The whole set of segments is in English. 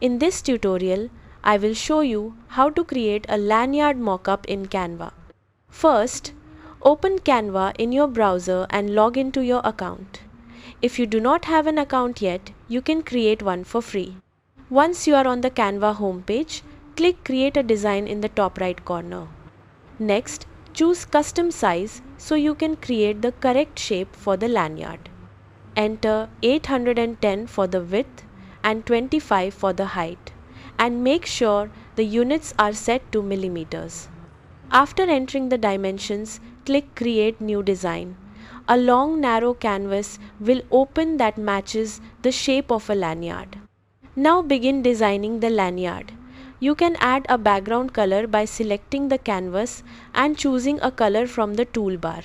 In this tutorial, I will show you how to create a lanyard mockup in Canva. First, open Canva in your browser and log into your account. If you do not have an account yet, you can create one for free. Once you are on the Canva homepage, click Create a Design in the top right corner. Next, choose Custom Size so you can create the correct shape for the lanyard. Enter 810 for the width and 25 for the height, and make sure the units are set to millimeters. After entering the dimensions, click Create New Design. A long narrow canvas will open that matches the shape of a lanyard. Now begin designing the lanyard. You can add a background color by selecting the canvas and choosing a color from the toolbar.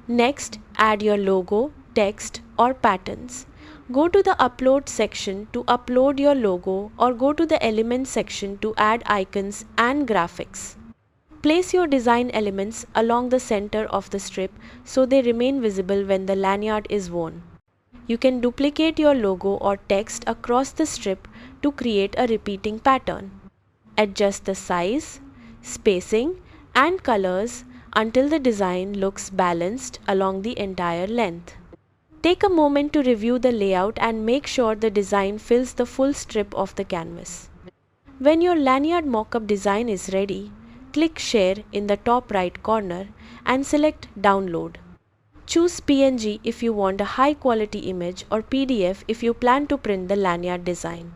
Next, add your logo, text or patterns. Go to the Upload section to upload your logo, or go to the Elements section to add icons and graphics. Place your design elements along the center of the strip so they remain visible when the lanyard is worn. You can duplicate your logo or text across the strip to create a repeating pattern. Adjust the size, spacing and colors until the design looks balanced along the entire length. Take a moment to review the layout and make sure the design fills the full strip of the canvas. When your lanyard mockup design is ready, click Share in the top right corner and select Download. Choose PNG if you want a high quality image, or PDF if you plan to print the lanyard design.